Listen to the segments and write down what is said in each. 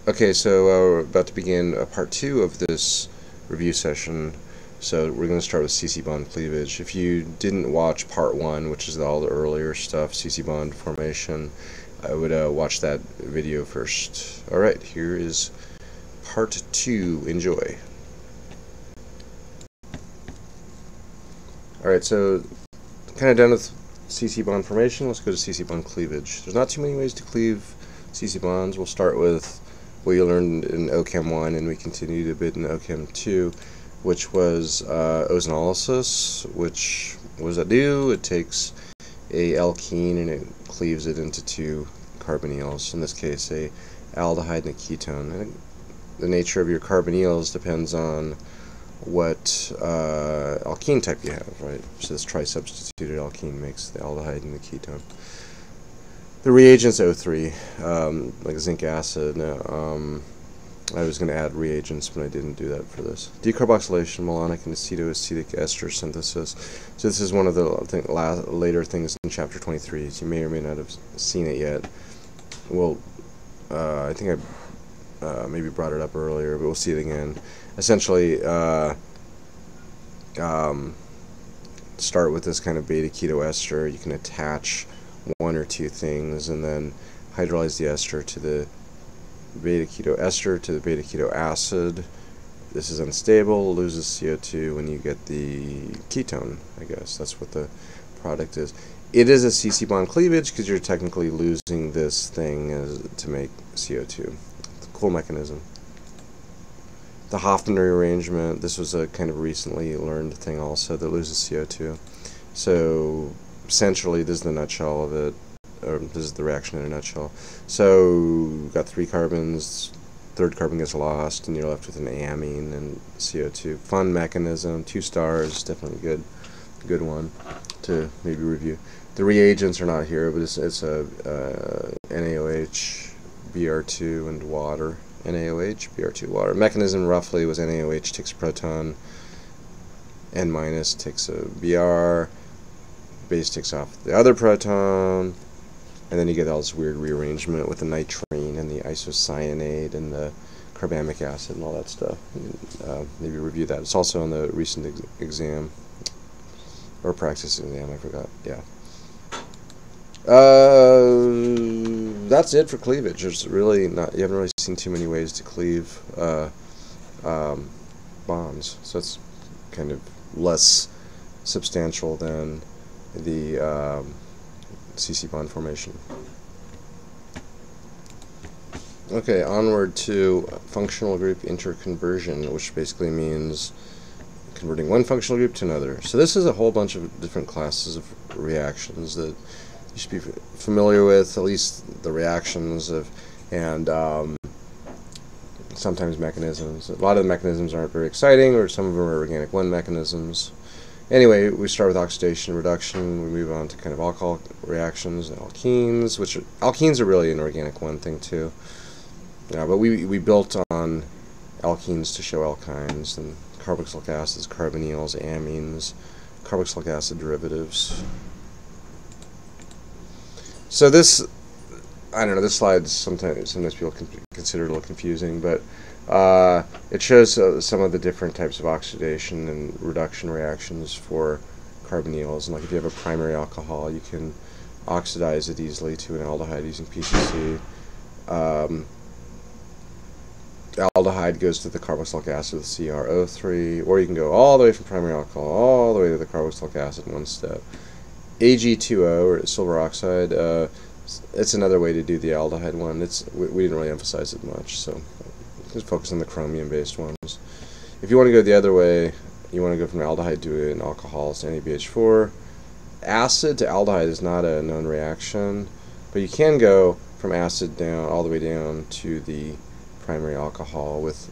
Okay, so we're about to begin part 2 of this review session. So we're going to start with CC bond cleavage. If you didn't watch part 1, which is all the earlier stuff, CC bond formation, I would watch that video first. Alright, here is part 2. Enjoy. Alright, so kind of done with CC bond formation. Let's go to CC bond cleavage. There's not too many ways to cleave CC bonds. We'll start with what you learned in OChem 1, and we continued a bit in OChem 2, which was ozonolysis. Which, what does that do? It takes a alkene and it cleaves it into two carbonyls, in this case a aldehyde and a ketone. And the nature of your carbonyls depends on what alkene type you have, right? So this tri-substituted alkene makes the aldehyde and the ketone. The reagents O3, like zinc acid. I was going to add reagents, but I didn't do that for this. Decarboxylation, malonic and acetoacetic ester synthesis. So this is one of the later things in chapter 23. You may or may not have seen it yet. Well, I think I maybe brought it up earlier, but we'll see it again. Essentially, start with this kind of beta keto ester. You can attach one or two things and then hydrolyze the ester to the beta keto ester to the beta keto acid. This is unstable, loses CO2 when you get the ketone, I guess. That's what the product is. It is a CC bond cleavage because you're technically losing this thing to make CO2. It's a cool mechanism. The Hoffman rearrangement, this was a kind of recently learned thing also that loses CO2. So essentially, this is the nutshell of it, or this is the reaction in a nutshell. So, you've got 3 carbons, third carbon gets lost, and you're left with an amine and CO2. Fun mechanism, 2 stars, definitely good one to maybe review. The reagents are not here, but it's a NaOH, Br2, and water. NaOH, Br2, water. Mechanism roughly was NaOH takes a proton, N- takes a Br, base takes off the other proton, and then you get all this weird rearrangement with the nitrene and the isocyanate and the carbamic acid and all that stuff. Maybe review that. It's also on the recent exam, or practice exam, I forgot. Yeah. That's it for cleavage. There's really not, you haven't really seen too many ways to cleave bonds, so it's kind of less substantial than the CC bond formation. Okay, onward to functional group interconversion, which basically means converting one functional group to another. So this is a whole bunch of different classes of reactions that you should be familiar with, at least the reactions of, and sometimes mechanisms. A lot of the mechanisms aren't very exciting, or some of them are organic 1 mechanisms. Anyway, we start with oxidation reduction. We move on to kind of alcohol reactions and alkenes, which alkenes are really an organic 1 thing too. Yeah, but we built on alkenes to show alkynes, and carboxylic acids, carbonyls, amines, carboxylic acid derivatives. So this, I don't know, this slide sometimes people can consider it a little confusing, but it shows some of the different types of oxidation and reduction reactions for carbonyls. And like if you have a primary alcohol, you can oxidize it easily to an aldehyde using PCC. Aldehyde goes to the carboxylic acid with CrO3, or you can go all the way from primary alcohol all the way to the carboxylic acid in one step. Ag2O, or silver oxide, it's another way to do the aldehyde one. We didn't really emphasize it much, so just focus on the chromium-based ones. If you want to go the other way, you want to go from aldehyde to an alcohol, it's NABH4. Acid to aldehyde is not a known reaction, but you can go from acid down all the way down to the primary alcohol with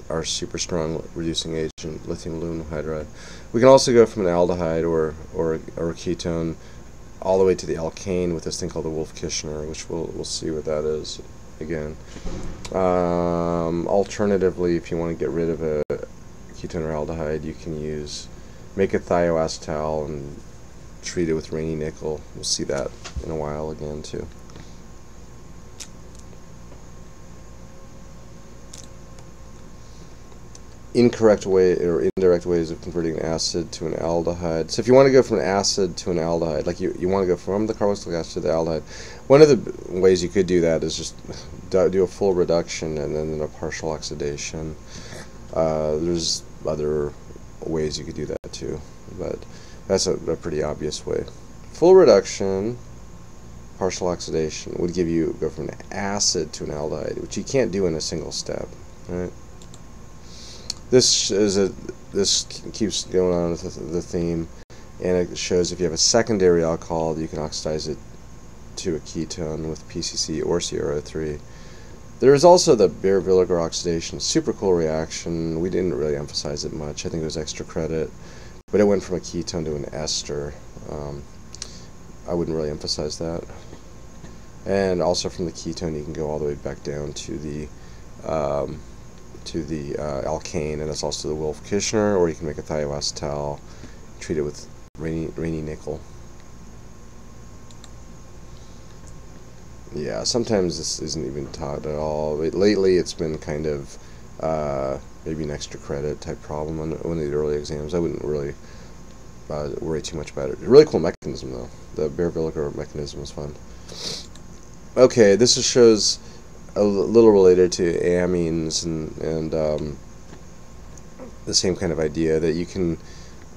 our super strong reducing agent, lithium aluminum hydride. We can also go from an aldehyde or a ketone all the way to the alkane with this thing called the Wolff-Kishner, which we'll see what that is again. Alternatively, if you want to get rid of a ketone or aldehyde, you can make a thioacetal and treat it with rainy nickel. We'll see that in a while again too. incorrect way or indirect ways of converting an acid to an aldehyde. So if you want to go from an acid to an aldehyde, like you want to go from the carboxylic acid to the aldehyde, one of the ways you could do that is just do a full reduction and then a partial oxidation. There's other ways you could do that too, but that's a pretty obvious way. Full reduction, partial oxidation would give you go from an acid to an aldehyde, which you can't do in a single step, right? This keeps going on with the theme, and it shows if you have a secondary alcohol, you can oxidize it to a ketone with PCC or CrO3. There is also the Beer-Villiger oxidation, super cool reaction. We didn't really emphasize it much. I think it was extra credit, but it went from a ketone to an ester. I wouldn't really emphasize that. And also from the ketone, you can go all the way back down to the alkane, and that's also the Wolff-Kishner, or you can make a thioacetal, treat it with rainy nickel. Yeah, sometimes this isn't even taught at all. Lately, it's been kind of maybe an extra credit type problem on one of the early exams. I wouldn't really worry too much about it. It's a really cool mechanism, though. The Beer-Villiger mechanism is fun. Okay, this just shows a little related to amines and the same kind of idea that you can,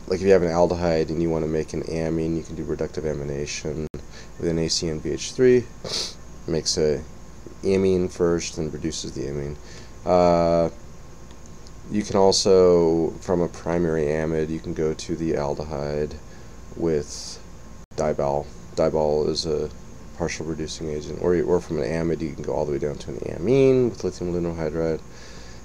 like if you have an aldehyde and you want to make an amine, you can do reductive amination with NaCnBH3. Makes a amine first and reduces the amine. You can also, from a primary amide, you can go to the aldehyde with dibal. Dibal is a partial reducing agent, or from an amide you can go all the way down to an amine with lithium aluminum hydride.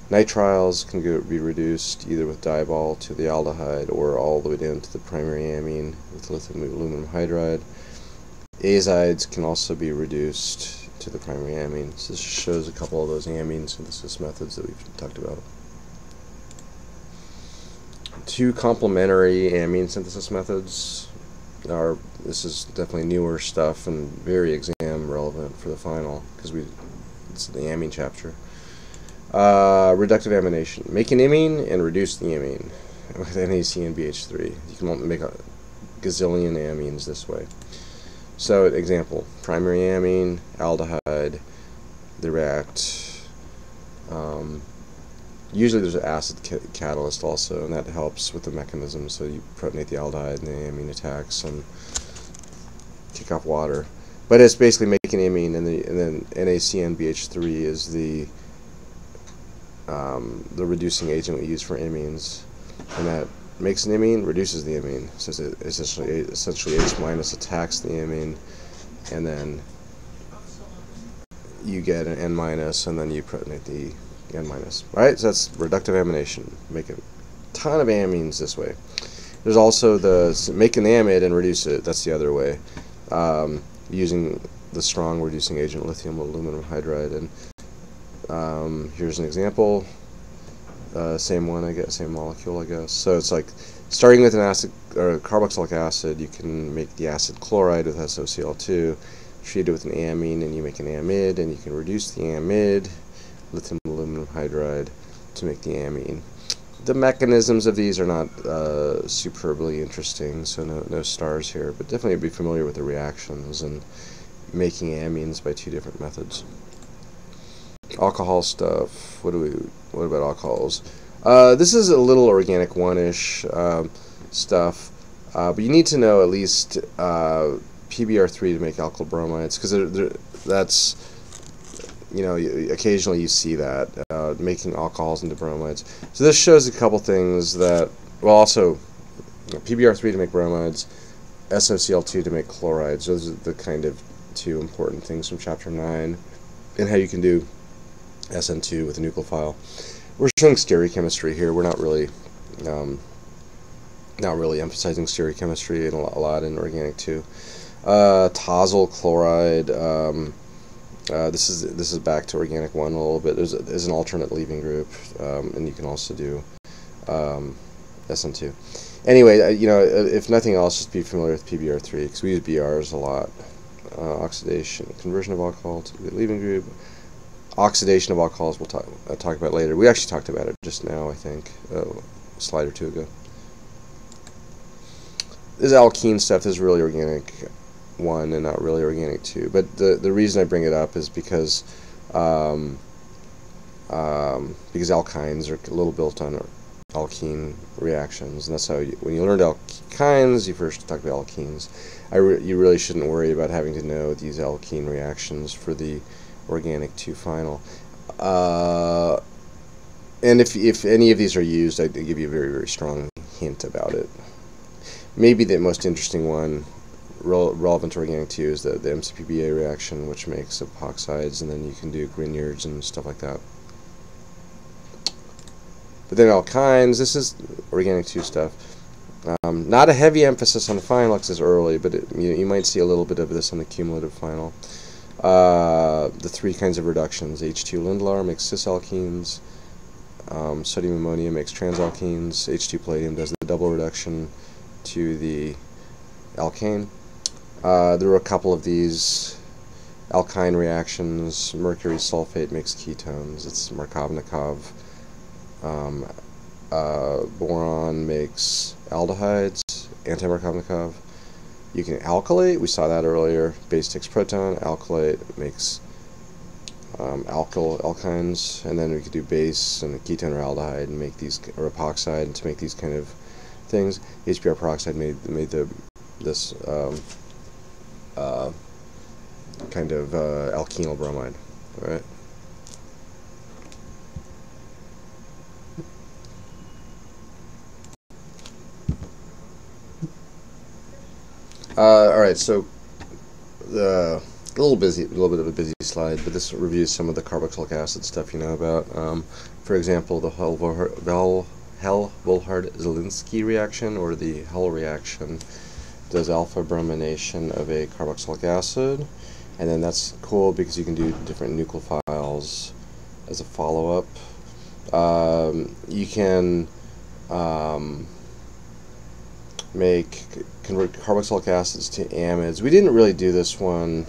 Nitriles can be reduced either with dibal to the aldehyde or all the way down to the primary amine with lithium aluminum hydride. Azides can also be reduced to the primary amine. So this shows a couple of those amine synthesis methods that we've talked about. Two complementary amine synthesis methods are, this is definitely newer stuff and very exam relevant for the final because it's the amine chapter. Reductive amination. Make an amine and reduce the amine with NaCnBH3. You can make a gazillion amines this way. So, example, primary amine, aldehyde, they react. Usually there's an acid catalyst also, and that helps with the mechanism. So you protonate the aldehyde and the amine attacks and kick off water. But it's basically making amine, and then NaCnBH3 is the reducing agent we use for amines, and that makes an amine, reduces the amine. So it's essentially H minus attacks the amine, and then you get an N minus, and then you protonate the N minus. Right? So that's reductive amination. Make a ton of amines this way. There's also the make an amide and reduce it. That's the other way, using the strong reducing agent lithium aluminum hydride. And here's an example. Same one, I guess, same molecule, I guess. So it's like starting with an acid or carboxylic acid, you can make the acid chloride with SOCl2, treat it with an amine, and you make an amide, and you can reduce the amide, lithium aluminum hydride, to make the amine. The mechanisms of these are not superbly interesting, so no stars here, but definitely be familiar with the reactions and making amines by two different methods. Alcohol stuff. What about alcohols? This is a little organic one-ish stuff, but you need to know at least PBr3 to make alkyl bromides, because that's, you know, occasionally you see that making alcohols into bromides. So this shows a couple things that, well, also PBr3 to make bromides, SOCl2 to make chlorides. Those are the kind of two important things from chapter 9, and how you can do SN2 with a nucleophile. We're showing stereochemistry here. We're not really emphasizing stereochemistry a lot in organic 2. Tosyl chloride. This is back to organic 1 a little bit. There's an alternate leaving group, and you can also do SN2. Anyway, you know, if nothing else, just be familiar with PBr3 because we use BRs a lot. Oxidation, conversion of alcohol to the leaving group. Oxidation of alcohols we'll talk about later. We actually talked about it just now, I think, a slide or two ago. This alkene stuff is really organic 1 and not really organic 2. But the reason I bring it up is because alkynes are a little built on alkene reactions, and that's how when you learned alkynes, you first talk about alkenes. You really shouldn't worry about having to know these alkene reactions for the organic 2 final. And if any of these are used, I'd give you a very, very strong hint about it. Maybe the most interesting one relevant to organic 2 is the MCPBA reaction, which makes epoxides, and then you can do Grignards and stuff like that. But then alkynes, this is organic 2 stuff. Not a heavy emphasis on the final because it's early, but you might see a little bit of this on the cumulative final. The 3 kinds of reductions. H2 Lindlar makes cis alkenes. Sodium ammonia makes transalkenes. H2 palladium does the double reduction to the alkane. There were a couple of these alkyne reactions. Mercury sulfate makes ketones. It's Markovnikov. Boron makes aldehydes, anti-Markovnikov. You can alkylate, we saw that earlier. Base takes proton, alkylate makes alkynes, and then we could do base and a ketone or aldehyde and make these, or epoxide to make these kind of things. HBr peroxide made this kind of alkenyl bromide, right? All right, so a little bit of a busy slide, but this reviews some of the carboxylic acid stuff you know about. For example, the Hell-Wohlhard-Zielinski reaction, or the Hell reaction, does alpha bromination of a carboxylic acid, and then that's cool because you can do different nucleophiles as a follow-up. You can convert carboxylic acids to amides. We didn't really do this one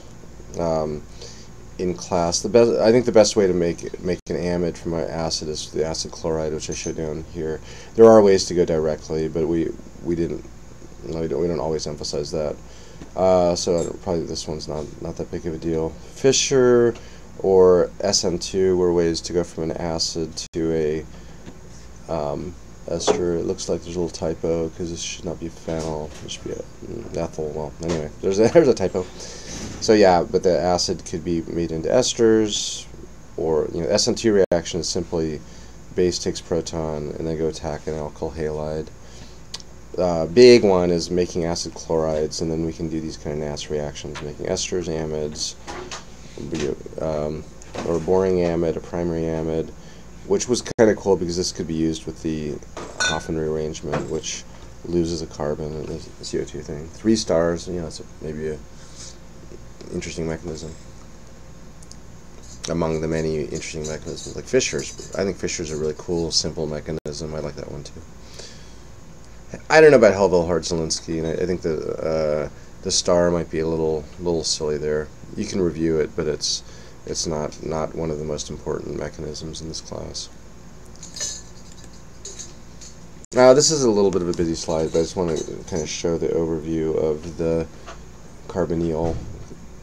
in class. I think the best way to make an amide from an acid is the acid chloride, which I showed down here. There are ways to go directly, but we don't always emphasize that. So probably this one's not that big of a deal. Fischer or SN2 were ways to go from an acid to a ester. It looks like there's a little typo because this should not be phenyl. It should be ethyl. Well, anyway, there's a typo. So yeah, but the acid could be made into esters, or SN2 reaction is simply base takes proton and then go attack an alkyl halide. Big one is making acid chlorides, and then we can do these kind of NAS reactions, making esters, amides, or a boring amide, a primary amide, which was kind of cool because this could be used with the Hoffman rearrangement, which loses a carbon and the CO2 thing. 3 stars, it's maybe a interesting mechanism among the many interesting mechanisms, like Fischer's. I think Fischer's a really cool, simple mechanism. I like that one too. I don't know about Hell-Wohlhard-Zielinski, and I think the star might be a little silly there. You can review it, but it's not one of the most important mechanisms in this class. Now, this is a little bit of a busy slide, but I just want to kind of show the overview of the carbonyl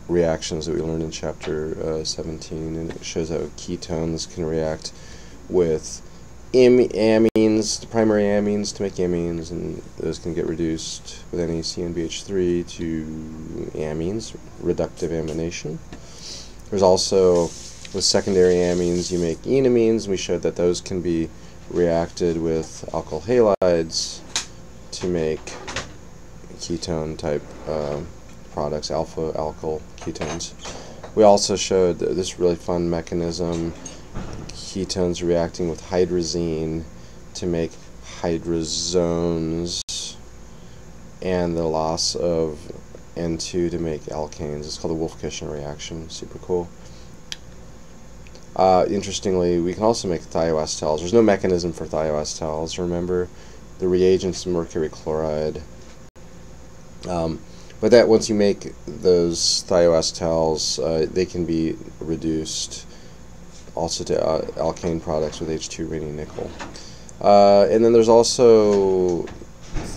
reactions that we learned in chapter 17, and it shows how ketones can react with amines, the primary amines, to make amines, and those can get reduced with NaCNBH3 to amines, reductive amination. There's also, with secondary amines, you make enamines, and we showed that those can be reacted with alkyl halides to make ketone type products, alpha alkyl ketones. We also showed this really fun mechanism, ketones reacting with hydrazine to make hydrazones, and the loss of N2 to make alkanes. It's called the Wolff-Kishner reaction. Super cool. Interestingly, we can also make thioacetals. There's no mechanism for thioacetals. Remember, the reagent's mercury chloride. But that once you make those thioacetals, they can be reduced also to alkane products with H2 radium nickel. And then there's also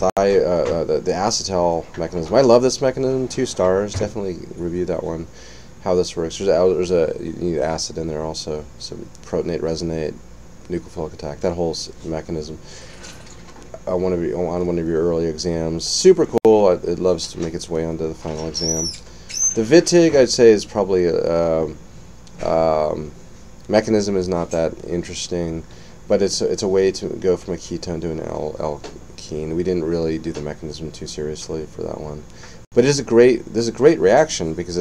the acetal mechanism. I love this mechanism. 2 stars. Definitely review that one. How this works. There's a you need acid in there also. So protonate, resonate, nucleophilic attack. That whole mechanism. On one of your early exams. Super cool. It loves to make its way onto the final exam. The VITIG, I'd say, is probably mechanism is not that interesting, but it's a way to go from a ketone to an alkene. We didn't really do the mechanism too seriously for that one, but this is a great reaction because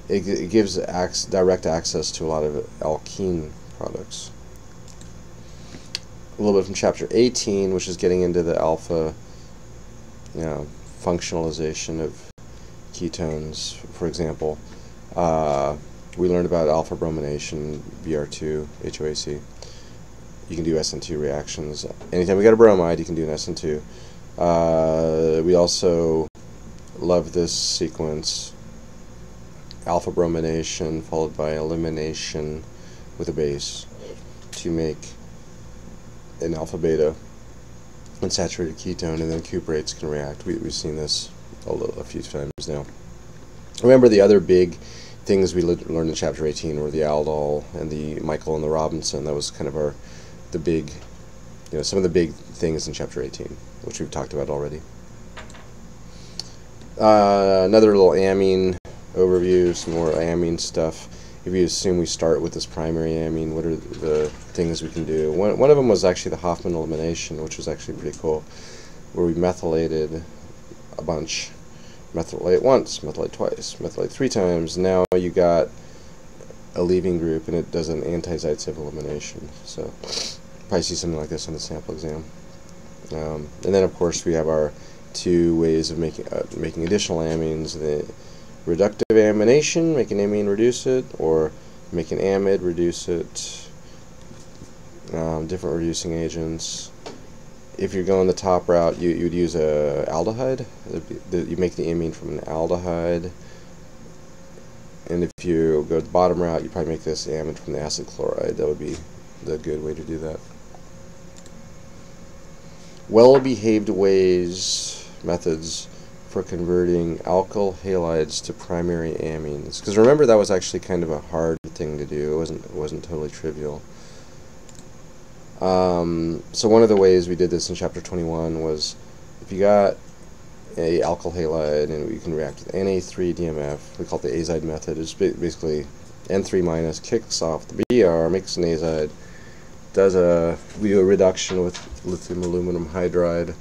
it gives direct access to a lot of alkene products. A little bit from chapter 18, which is getting into the alpha, functionalization of ketones. For example, we learned about alpha bromination, Br2, HOAC. You can do SN2 reactions. Anytime we got a bromide, you can do an SN2. We also love this sequence: alpha bromination followed by elimination with a base to make an alpha beta unsaturated ketone, and then cuprates can react. We've seen this a few times now. Remember, the other big things we learned in chapter 18 were the aldol and the Michael and the Robinson. That was kind of some of the big things in chapter 18, which we've talked about already. Another little amine overview, some more amine stuff. If you assume we start with this primary amine, what are the things we can do? One of them was actually the Hoffman elimination, which was actually pretty cool, where we methylated a bunch. Methylate once, methylate twice, methylate 3 times. Now you got a leaving group, and it does an anti-Zaitsev elimination. So probably see something like this on the sample exam. And then, of course, we have our 2 ways of making additional amines: the reductive amination, make an amine, reduce it, or make an amide, reduce it. Different reducing agents. If you're going the top route, you would use a aldehyde. You make the amine from an aldehyde. And if you go the bottom route, you probably make this amide from the acid chloride. That would be the good way to do that. Well-behaved methods for converting alkyl halides to primary amines. Because remember, that was actually kind of a hard thing to do. It wasn't totally trivial. So one of the ways we did this in chapter 21 was, if you got a alkyl halide and you can react with Na3-DMF, we call it the azide method. It's basically N3 minus kicks off the Br, makes an azide, we do a reduction with lithium aluminum hydride,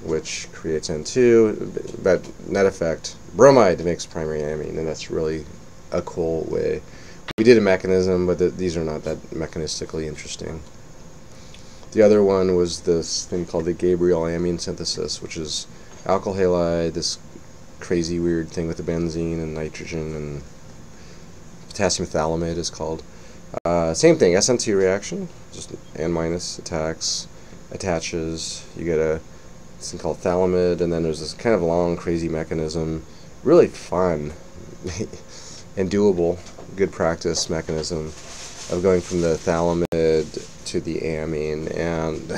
which creates N2, but net effect, bromide makes primary amine, and that's really a cool way. We did a mechanism, but these are not that mechanistically interesting. The other one was this thing called the Gabriel amine synthesis, which is alkyl halide, this crazy weird thing with the benzene and nitrogen, and potassium phthalimate is called. Same thing, SN2 reaction, just N minus attaches, you get this thing called phthalimate, and then there's this kind of long crazy mechanism, really fun and doable, good practice mechanism of going from the phthalimate to the amine, and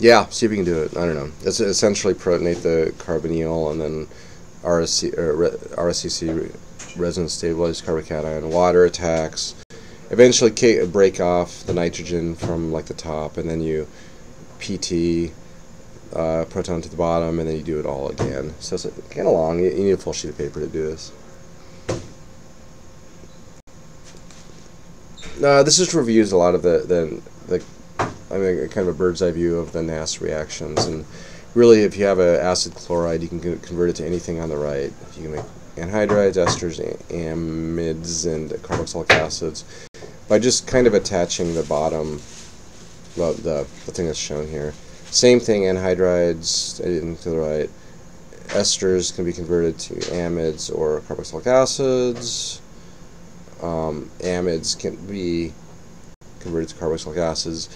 yeah, see if you can do it. I don't know. It's essentially protonate the carbonyl, and then RSCC, resonance stabilized carbocation, water attacks, eventually break off the nitrogen from like the top, and then you PT proton to the bottom, and then you do it all again. So it's kind of long. You need a full sheet of paper to do this. This just reviews a lot of the kind of a bird's eye view of the NAS reactions, and really, if you have an acid chloride, you can convert it to anything on the right. You can make anhydrides, esters, amides, and carboxylic acids by just kind of attaching the bottom, well, the thing that's shown here. Same thing, anhydrides to the right. Esters can be converted to amides or carboxylic acids. Amides can be converted to carboxylic acids.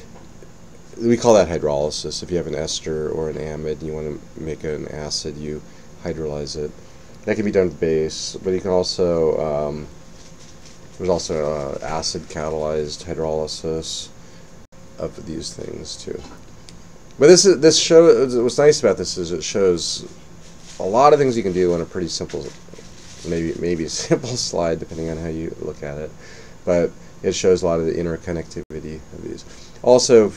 We call that hydrolysis. If you have an ester or an amide and you want to make an acid, you hydrolyze it. That can be done with base, but you can also there's also acid catalyzed hydrolysis of these things too. But this show. What's nice about this is it shows a lot of things you can do on a pretty simple, maybe a simple slide depending on how you look at it. But it shows a lot of the interconnectivity of these. Also,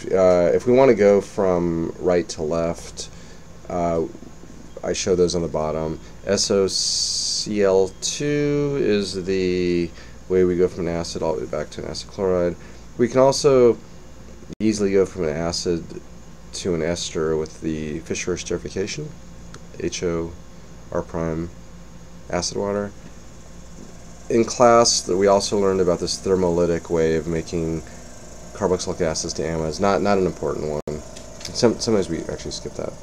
if we want to go from right to left, I show those on the bottom. SOCl2 is the way we go from an acid all the way back to an acid chloride. We can also easily go from an acid to an ester with the Fischer esterification, HOR prime acid water. In class, we also learned about this thermolytic way of making carboxylic acids to amides. Not an important one. Sometimes we actually skip that.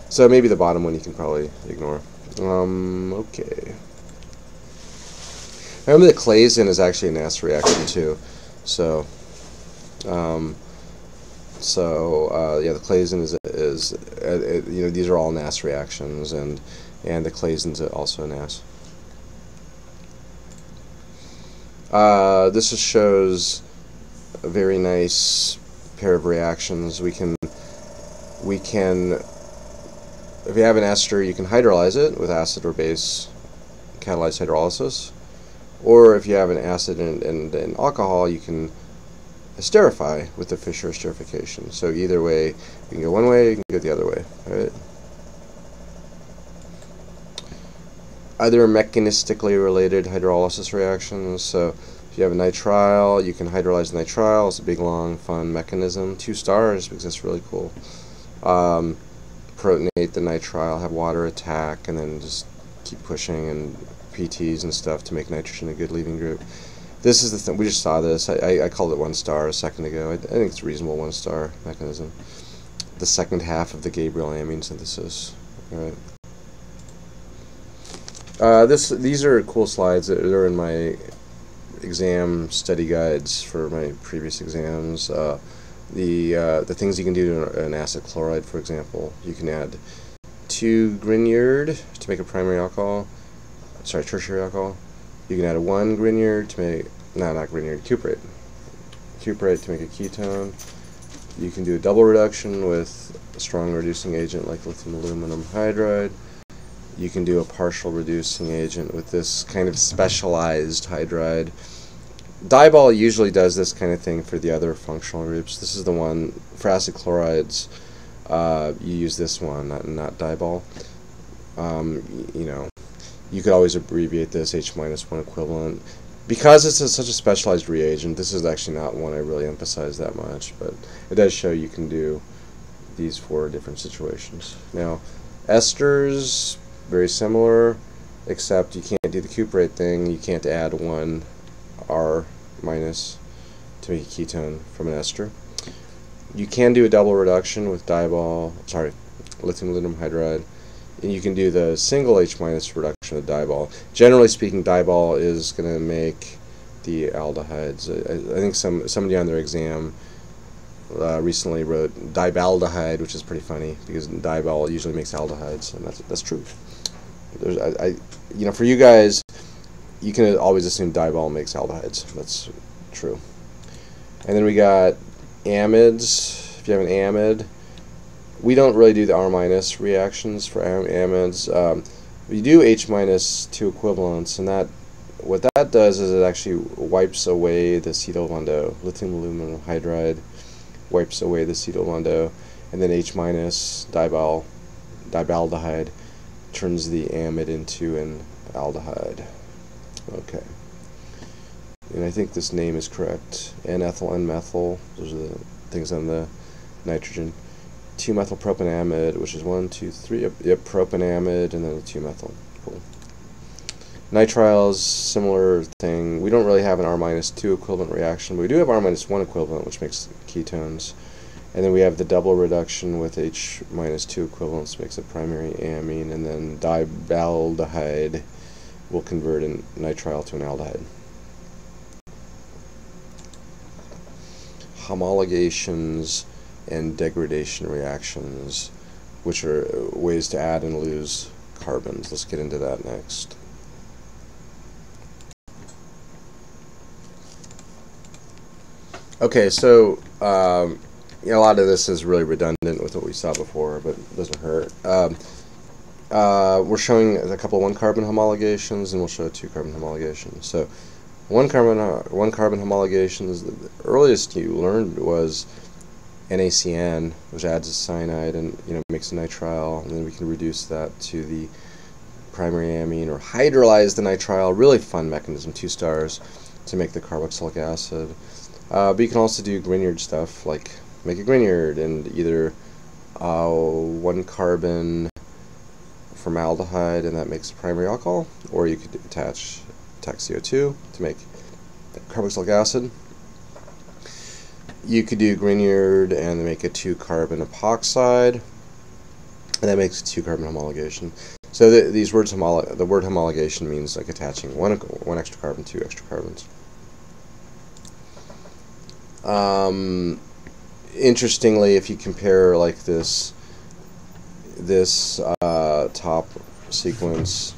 So maybe the bottom one you can probably ignore. Okay. Remember that Claisen is actually a NAS reaction too. So, yeah, the Claisen is you know, these are all NAS reactions, and the Claisen's also a NAS. This just shows a very nice pair of reactions. We can, if you have an ester, you can hydrolyze it with acid or base catalyzed hydrolysis. Or if you have an acid and an alcohol, you can esterify with the Fischer esterification. So either way, you can go one way, you can go the other way. Right? Other mechanistically related hydrolysis reactions. So if you have a nitrile, you can hydrolyze the nitrile. It's a big, long, fun mechanism. 2 stars because it's really cool. Protonate the nitrile, have water attack, and then just keep pushing and PTs and stuff to make nitrogen a good leaving group. This is the thing. We just saw this. I called it 1 star a second ago. I think it's a reasonable 1 star mechanism. The second half of the Gabriel amine synthesis. All right. These are cool slides. They're in my exam study guides for my previous exams. The things you can do to an acid chloride, for example. You can add 2 Grignard to make a primary alcohol. Sorry, tertiary alcohol. You can add a 1 Grignard to make, no, not Grignard, cuprate. Cuprate to make a ketone. You can do a double reduction with a strong reducing agent like lithium aluminum hydride. You can do a partial reducing agent with this kind of specialized hydride. Dibol usually does this kind of thing for the other functional groups. This is the one for acid chlorides. You use this one, not Dibol. You know, you could always abbreviate this H-1 equivalent. Because it's such a specialized reagent, this is actually not one I really emphasize that much, but it does show you can do these 4 different situations. Now, esters, very similar, except you can't do the cuprate thing. You can't add 1 R- to make a ketone from an ester. You can do a double reduction with lithium aluminum hydride, and you can do the single H- reduction with dibol. Generally speaking, dibol is going to make the aldehydes. I think somebody on their exam recently wrote dibaldehyde, which is pretty funny because dibol usually makes aldehydes, and that's true. You know, for you guys, you can always assume dibol makes aldehydes. That's true. And then we got amides. If you have an amide, we don't really do the R- reactions for amides. We do H- 2 equivalents, and what that does is it actually wipes away the acetyl lithium aluminum hydride wipes away the acetyl and then H- dibaldehyde turns the amide into an aldehyde. Okay. And I think this name is correct. N-ethyl, N-methyl, those are the things on the nitrogen. 2-methylpropanamide, which is 1, 2, 3, yep, propanamide, and then a 2-methyl. Cool. Nitriles, similar thing. We don't really have an R-2 equivalent reaction, but we do have R-1 equivalent, which makes ketones. And then we have the double reduction with H-2 equivalents, makes a primary amine, and then dibaldehyde will convert a nitrile to an aldehyde. Homologations and degradation reactions, which are ways to add and lose carbons. Let's get into that next. Okay, so you know, a lot of this is really redundant with what we saw before, but it doesn't hurt. We're showing a couple of 1-carbon homologations, and we'll show 2-carbon homologations. So 1-carbon homologations, the earliest you learned was NaCN, which adds a cyanide and, you know, makes a nitrile, and then we can reduce that to the primary amine or hydrolyze the nitrile. Really fun mechanism, 2 stars, to make the carboxylic acid. But you can also do Grignard stuff, like make a Grignard and either 1-carbon formaldehyde, and that makes a primary alcohol, or you could attach CO2 to make carboxylic acid. You could do Grignard and make a 2-carbon epoxide, and that makes a 2-carbon homologation. So these words, the word homologation means like attaching one extra carbon, 2 extra carbons. Interestingly, if you compare like this top sequence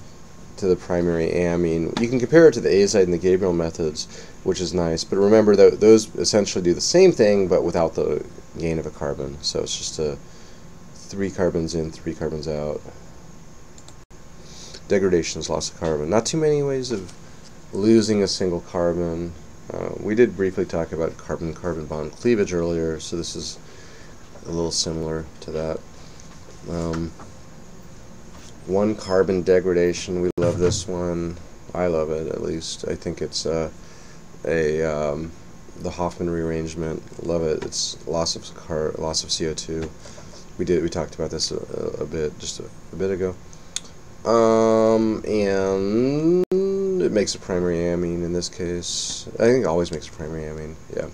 to the primary amine, you can compare it to the azide and the Gabriel methods, which is nice. But remember that those essentially do the same thing, but without the gain of a carbon. So it's just 3 carbons in, 3 carbons out. Degradation is loss of carbon. Not too many ways of losing a single carbon. We did briefly talk about carbon-carbon bond cleavage earlier, so this is a little similar to that. 1-carbon degradation, we love this one. I love it, at least. I think it's the Hoffman rearrangement. Love it. It's loss of CO2. We talked about this a bit just a bit ago. And it makes a primary amine in this case. I think it always makes a primary amine. Yeah.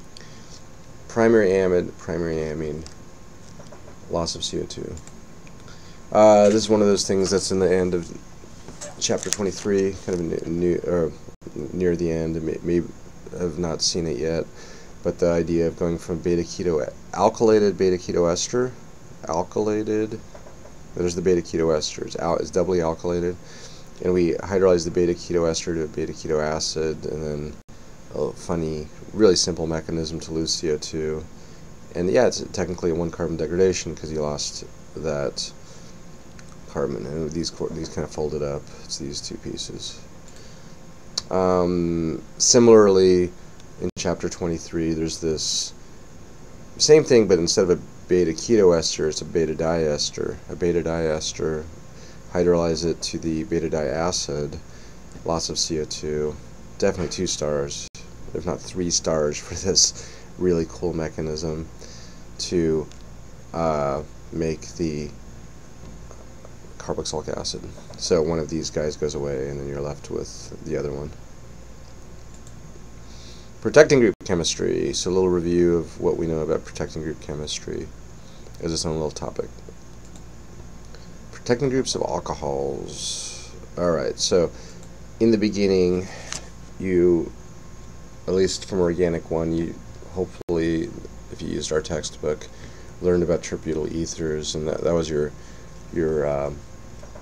Primary amide, primary amine, loss of CO2. This is one of those things that's in the end of chapter 23, kind of near the end. And may have not seen it yet, but the idea of going from alkylated beta keto ester, there's the beta keto ester. It's doubly alkylated, and we hydrolyze the beta keto ester to a beta keto acid, and then a funny, really simple mechanism to lose CO2. And yeah, it's technically a 1-carbon degradation because you lost that carbon, and these kind of folded up. It's these 2 pieces. Similarly, in chapter 23, there's this same thing, but instead of a beta keto ester, it's a beta diester. A beta diester, hydrolyze it to the beta diacid, loss of CO2. Definitely 2 stars, if not 3 stars, for this really cool mechanism to make the carboxylic acid. So one of these guys goes away, and then you're left with the other one. Protecting group chemistry. So a little review of what we know about protecting group chemistry as its own little topic. Protecting groups of alcohols. Alright, so in the beginning, you, at least from Organic 1, you hopefully, if you used our textbook, learned about tributyl ethers, and that was your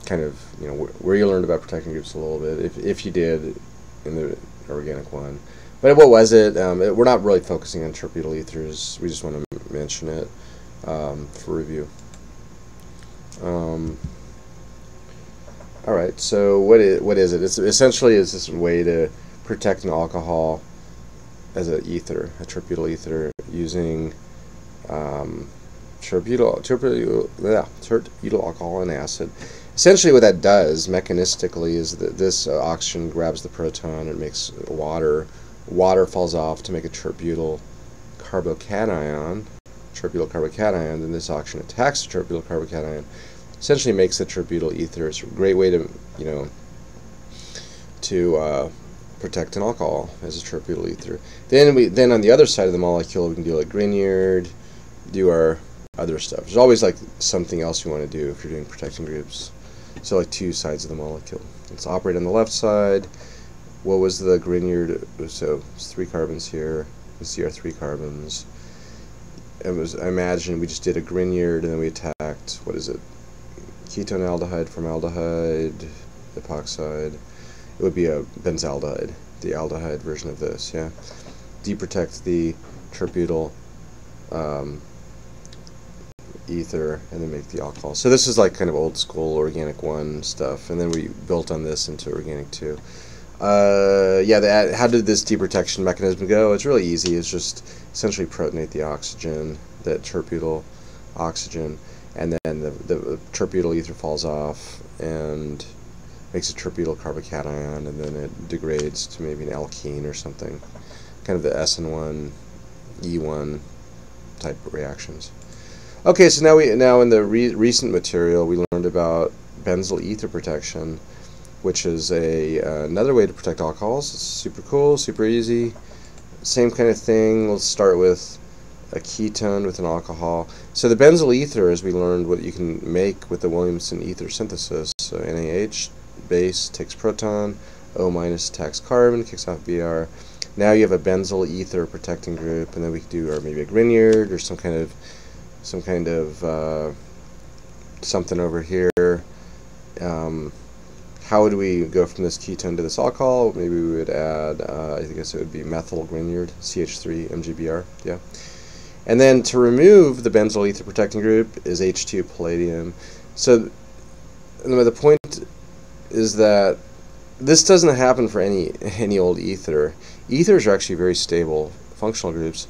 kind of, you know, where you learned about protecting groups a little bit, if you did in the Organic 1. But what was it? We're not really focusing on tributyl ethers. We just want to mention it for review. Alright, so what is it? It's essentially this way to protect an alcohol as an ether, a tributyl ether, using terbutyl alcohol and acid. Essentially what that does mechanistically is that this oxygen grabs the proton and makes water. Water falls off to make a terbutyl carbocation, then this oxygen attacks the terbutyl carbocation, essentially makes the terbutyl ether. It's a great way to, you know, to protect an alcohol as a terbutyl ether. Then on the other side of the molecule, we can do like Grignard, do our other stuff. There's always like something else you want to do if you're doing protecting groups. So like 2 sides of the molecule. Let's operate on the left side. What was the Grignard? So it's 3 carbons here. You see our 3 carbons. I imagine we just did a Grignard and then we attacked, what is it, ketone aldehyde, formaldehyde, epoxide. It would be a benzaldehyde, the aldehyde version of this, yeah. Deprotect the terbutyl ether and then make the alcohol. So this is like kind of old school organic 1 stuff, and then we built on this into organic 2. Yeah, how did this deprotection mechanism go? It's really easy. It's just essentially protonate the oxygen, that terbutyl oxygen, and then the terbutyl ether falls off and makes a terbutyl carbocation, and then it degrades to maybe an alkene or something. Kind of the SN1, E1 type of reactions. Okay, so now in the recent material we learned about benzyl ether protection, which is another way to protect alcohols. It's super cool, super easy. Same kind of thing. Let's start with a ketone with an alcohol. So the benzyl ether, as we learned, what you can make with the Williamson ether synthesis. So NaH base takes proton, O minus attacks carbon, kicks off Br. Now you have a benzyl ether protecting group, and then we could do maybe a Grignard or some kind of something over here. How would we go from this ketone to this alcohol? Maybe we would add, I guess it would be methyl Grignard, CH3 MgBr, yeah. And then to remove the benzyl ether protecting group is H2 palladium. So the point is that this doesn't happen for any old ether. Ethers are actually very stable functional groups,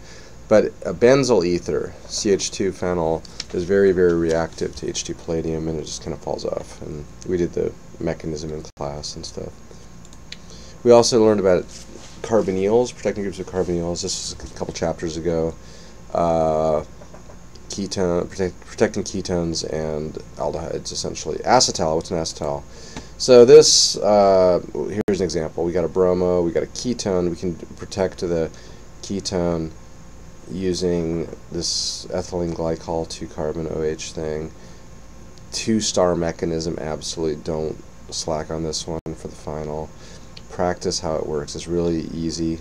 but a benzyl ether, CH2 phenyl, is very, very reactive to H2 palladium, and it just kind of falls off. And we did the mechanism in class and stuff. We also learned about carbonyls, protecting groups of carbonyls. This was a couple chapters ago. Protecting ketones and aldehydes, essentially. Acetal, what's an acetal? So this, here's an example. We got a bromo, we got a ketone. We can protect the ketone using this ethylene glycol 2-carbon OH thing. 2-star mechanism, absolutely don't slack on this one for the final. Practice how it works. It's really easy.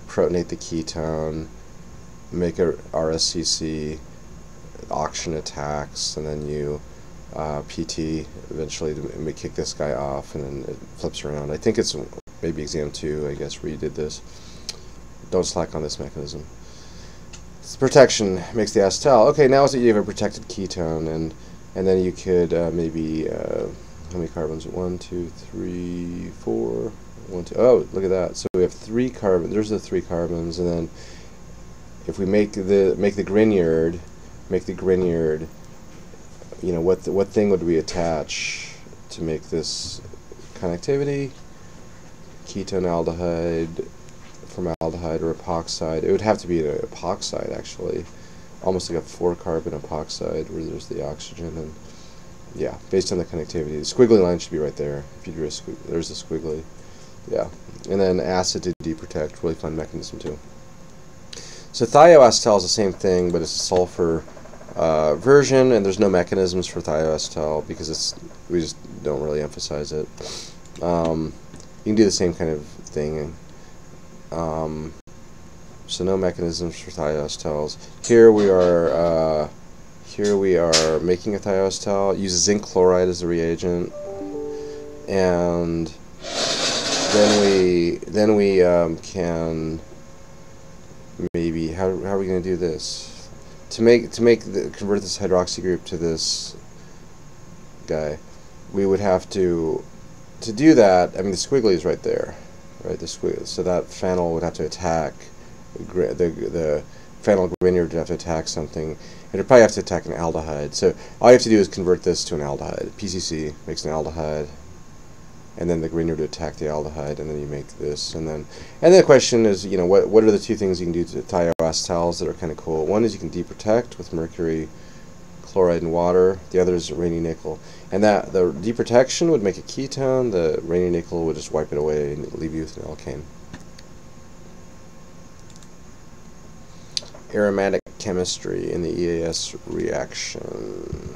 Protonate the ketone, make a RSCC, oxygen attacks, and then you PT eventually to kick this guy off, and then it flips around. I think it's maybe exam 2, I guess, where you did this. Don't slack on this mechanism. Protection makes the acetal. Okay, now you have a protected ketone, and then you could maybe how many carbons? 1, 2, 3, 4. 1, 2. Oh, look at that. So we have 3 carbons. There's the 3 carbons, and then if we make the Grignard, you know, what thing would we attach to make this connectivity? Ketone aldehyde, formaldehyde, or epoxide. It would have to be an epoxide, actually, almost like a 4-carbon epoxide where there's the oxygen, and yeah, based on the connectivity. The squiggly line should be right there. If you drew a there's the squiggly, yeah. And then acid to deprotect, really fun mechanism too. So thioacetal is the same thing, but it's a sulfur version, and there's no mechanisms for thioacetal because we just don't really emphasize it. You can do the same kind of thing. So no mechanisms for thioacetals. Here we are making a thioacetal. Use zinc chloride as a reagent, and then we can maybe how are we going to do this? To convert this hydroxy group to this guy, we would have to do that. I mean, the squiggly is right there, right? The squiggly, so that phenyl would have to attack the phenyl Grignard would have to attack something. It would probably have to attack an aldehyde. So all you have to do is convert this to an aldehyde. PCC makes an aldehyde, and then the Grignard would attack the aldehyde, and then you make this, and then the question is, you know, what are the 2 things you can do to thioacetals that are kind of cool? One is you can deprotect with mercury chloride and water. The other is rainy nickel, and that the deprotection would make a ketone. The rainy nickel would just wipe it away and leave you with an alkane. Aromatic chemistry in the EAS reaction.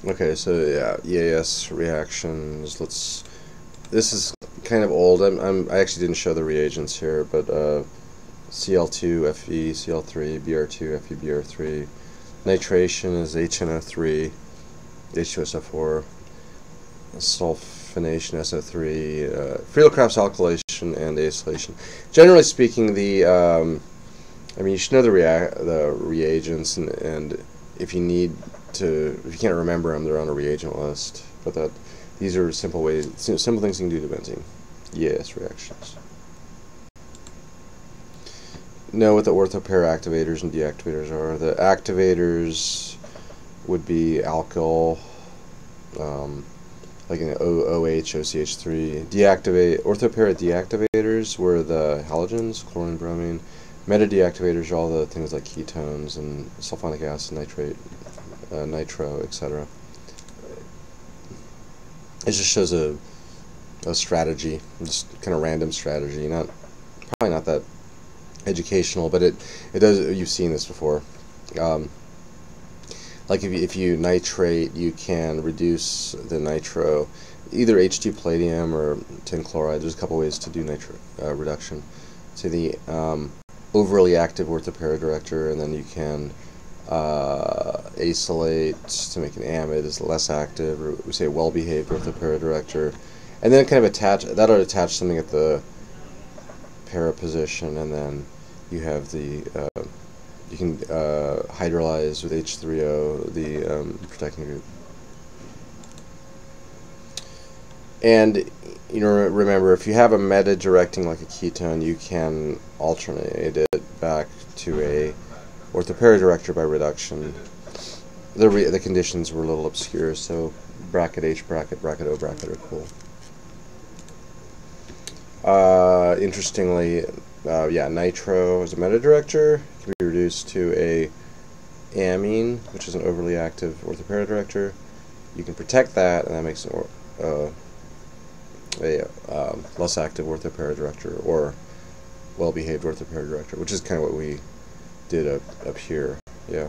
Okay, so yeah, EAS reactions. This is kind of old. I actually didn't show the reagents here, but Cl2 Fe Cl3, Br2 Fe Br3. Nitration is HNO3, H2SO4. Sulfonation SO3, Friedel-Crafts alkylation and acylation. Generally speaking, the I mean, you should know the reagents, and if you need to, if you can't remember them, they're on a reagent list. But these are simple things you can do to benzene. Yes, reactions. Know what the orthopair activators and deactivators are. The activators would be alkyl, like an OH, OCH3. Orthopair deactivators were the halogens, chlorine, bromine. Meta deactivators are all the things like ketones and sulfonic acid, nitrate, nitro, etc. It just shows a strategy, just kind of random strategy. Probably not that educational, but it does. You've seen this before. Like if you nitrate, you can reduce the nitro, either H2 palladium or tin chloride. There's a couple ways to do nitro reduction. So the overly active orthopara-director, and then you can acylate to make an amide is less active, or we say well-behaved orthopara-director, and then kind of attach something at the para position, and then you have the you can hydrolyze with H3O, the protecting group. And you know, remember, if you have a meta directing like a ketone, you can alternate it back to a orthopara-director by reduction. The conditions were a little obscure, so bracket H, bracket O, bracket are cool. Interestingly, yeah, nitro as a meta director can be reduced to a amine, which is an overly active orthopara-director. You can protect that, and that makes it a less active orthopara-director, or well-behaved orthopara-director, which is kind of what we did up here. Yeah,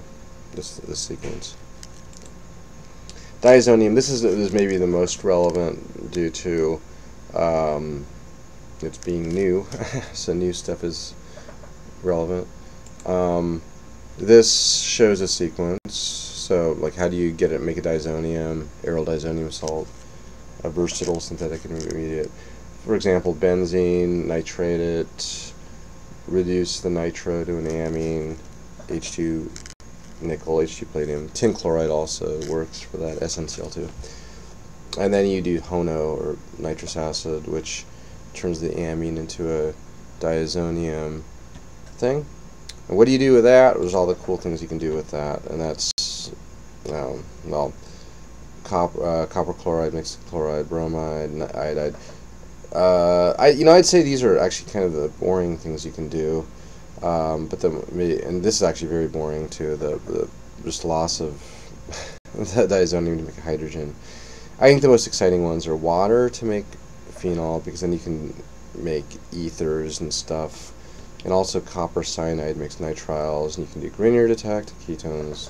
this sequence. Diazonium. This is maybe the most relevant due to it's being new, so new stuff is relevant. This shows a sequence. So, like, how do you make a diazonium, aryl diazonium salt, a versatile synthetic intermediate? For example, benzene, nitrate it, reduce the nitro to an amine, H2 nickel, H2 palladium. Tin chloride also works for that, SnCl2. And then you do HONO, or nitrous acid, which turns the amine into a diazonium thing. And what do you do with that? There's all the cool things you can do with that, and that's well, copper chloride, mixed chloride, bromide, iodide. I'd say these are actually kind of the boring things you can do, and this is actually very boring too. The just loss of the diazonium to make hydrogen. I think the most exciting ones are water to make phenol, because then you can make ethers and stuff, and also copper cyanide makes nitriles, and you can do Grignard attack to ketones,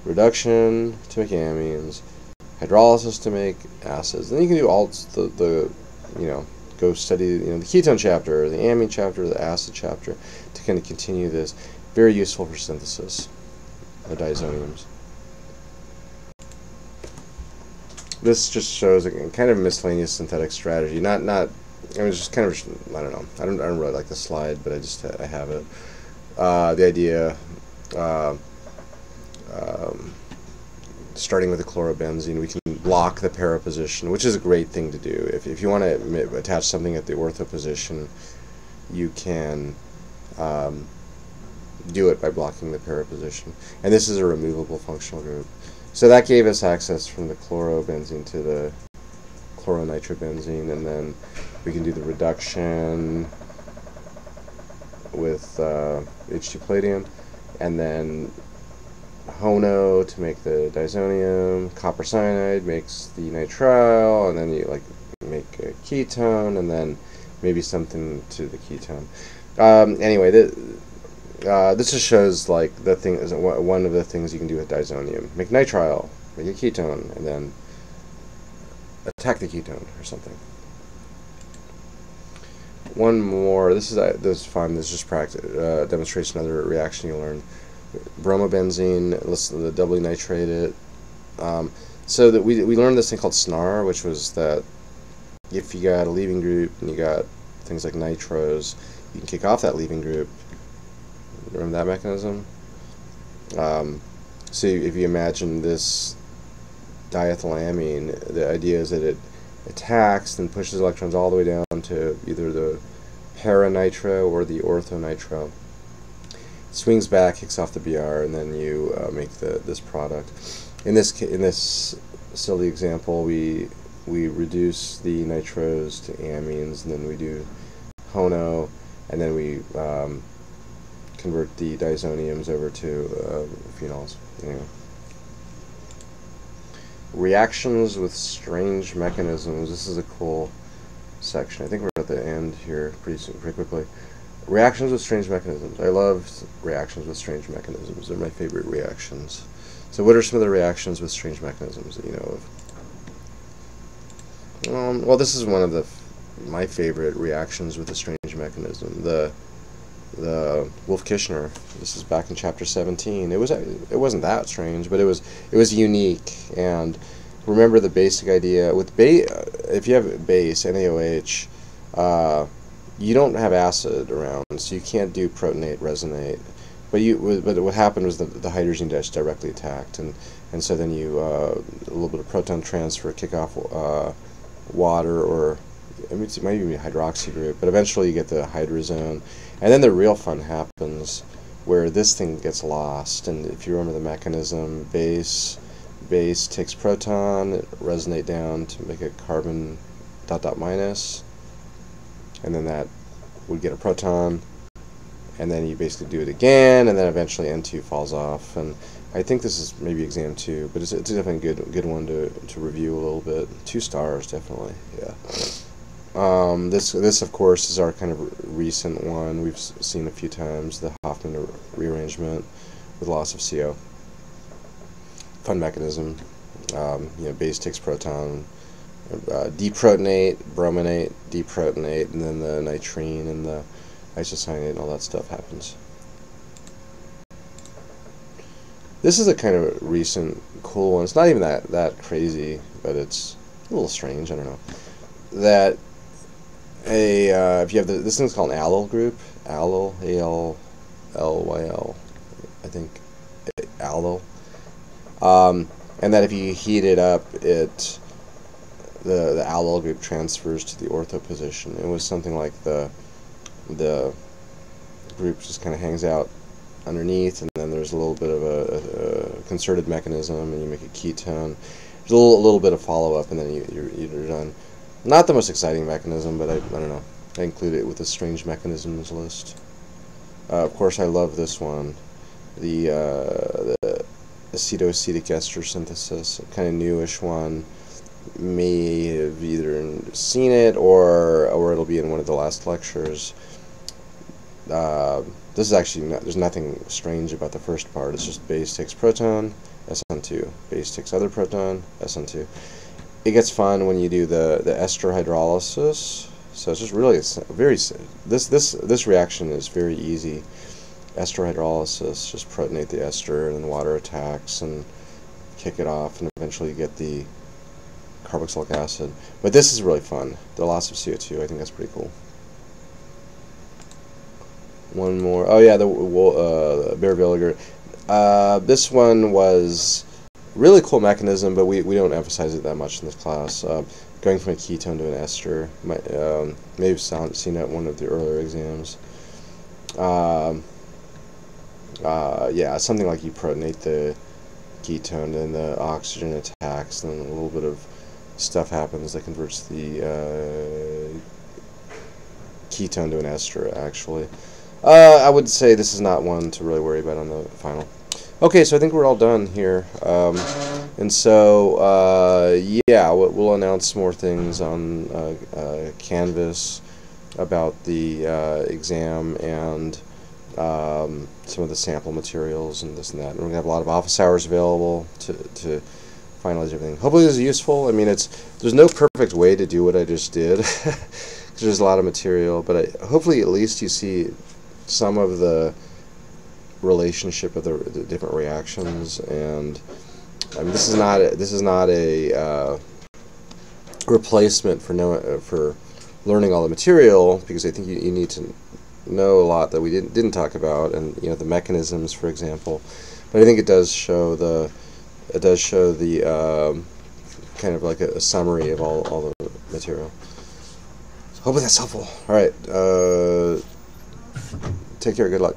reduction to make amines, hydrolysis to make acids. And then you can do all go study the ketone chapter, the amine chapter, the acid chapter, to kind of continue this. Very useful for synthesis of diazoniums. This just shows a kind of miscellaneous synthetic strategy. I mean, it's just kind of, I don't know. I don't really like the slide, but I have it. The idea, starting with the chlorobenzene, we can block the para position, which is a great thing to do. If you want to attach something at the ortho position, you can do it by blocking the para position. And this is a removable functional group. So that gave us access from the chlorobenzene to the chloronitrobenzene, and then we can do the reduction with H2 palladium, and then HONO to make the diazonium, copper cyanide makes the nitrile, and then you make a ketone, and then maybe something to the ketone. Anyway, this just shows the thing is one of the things you can do with diazonium: make nitrile, make a ketone, and then attack the ketone or something. One more. This is fun. This is just practice demonstration. Another reaction you learn. Bromobenzene. Let's doubly nitrate it. So that we learned this thing called SNAR, which was that if you got a leaving group and you got things like nitros, you can kick off that leaving group. Remember that mechanism? So if you imagine this diethylamine, the idea is that it attacks and pushes electrons all the way down to either the para-nitro or the ortho-nitro. Swings back, kicks off the BR, and then you make this product. In this silly example, we reduce the nitros to amines, and then we do HONO, and then we convert the diazoniums over to phenols. Anyway. Reactions with strange mechanisms. This is a cool section. I think we're at the end here pretty quickly. Reactions with strange mechanisms. I love reactions with strange mechanisms. They're my favorite reactions. So what are some of the reactions with strange mechanisms that you know of? Well, this is one of my favorite reactions with a strange mechanism. The Wolff-Kishner. This is back in chapter 17. It wasn't that strange, but it was unique. And remember the basic idea with if you have base NaOH, you don't have acid around, so you can't do protonate resonate. But what happened was the hydrogen dash directly attacked, and so then you a little bit of proton transfer, kick off water, or it might even be a hydroxy group, but eventually you get the hydrazone, and then the real fun happens where this thing gets lost. And if you remember the mechanism, base takes proton, resonate down to make a carbon ... minus, and then that would get a proton, and then you basically do it again, and then eventually N2 falls off. And I think this is maybe exam 2, but it's definitely a good one to review a little bit. 2 stars, definitely. Yeah. This of course is our kind of recent one. We've seen a few times, the Hoffman rearrangement with loss of CO. Fun mechanism. Base takes proton, deprotonate, brominate, deprotonate, and then the nitrine and the isocyanate and all that stuff happens. This is a kind of recent cool one. It's not even that crazy, but it's a little strange. I don't know. That if you have this thing's called an allyl group, allyl, A-L-L-Y-L, I think, allyl, and that if you heat it up, the allyl group transfers to the ortho position. It was something like the group just kind of hangs out underneath, and then there's a little bit of a concerted mechanism, and you make a ketone. There's a little bit of follow-up, and then you're done. Not the most exciting mechanism, but I don't know. I include it with the strange mechanisms list. Of course, I love this one, the acetoacetic ester synthesis, a kind of newish one. May have either seen it or it'll be in one of the last lectures. This is actually there's nothing strange about the first part. It's just base takes proton, SN2. Base takes other proton, SN2. It gets fun when you do the ester hydrolysis. So it's just really this reaction is very easy. Ester hydrolysis, just protonate the ester, and then water attacks and kick it off, and eventually you get the carboxylic acid. But this is really fun. The loss of CO2, I think that's pretty cool. One more. Oh yeah, the Beer-Villiger. This one was really cool mechanism, but we don't emphasize it that much in this class. Going from a ketone to an ester. May have seen it in one of the earlier exams. Yeah, something like you protonate the ketone, and the oxygen attacks, and then a little bit of stuff happens that converts the ketone to an ester, actually. I would say this is not one to really worry about on the final. Okay, so I think we're all done here. And so, yeah, we'll announce more things on Canvas about the exam and some of the sample materials and this and that. And we're going to have a lot of office hours available to finalize everything. Hopefully this is useful. I mean, there's no perfect way to do what I just did, because there's a lot of material, but hopefully at least you see some of the relationship of the different reactions. And I mean, this is not a replacement for learning all the material, because I think you need to know a lot that we didn't talk about, and the mechanisms, for example. But I think it does show the kind of like a summary of all the material. So hopefully that's helpful. All right, take care. Good luck.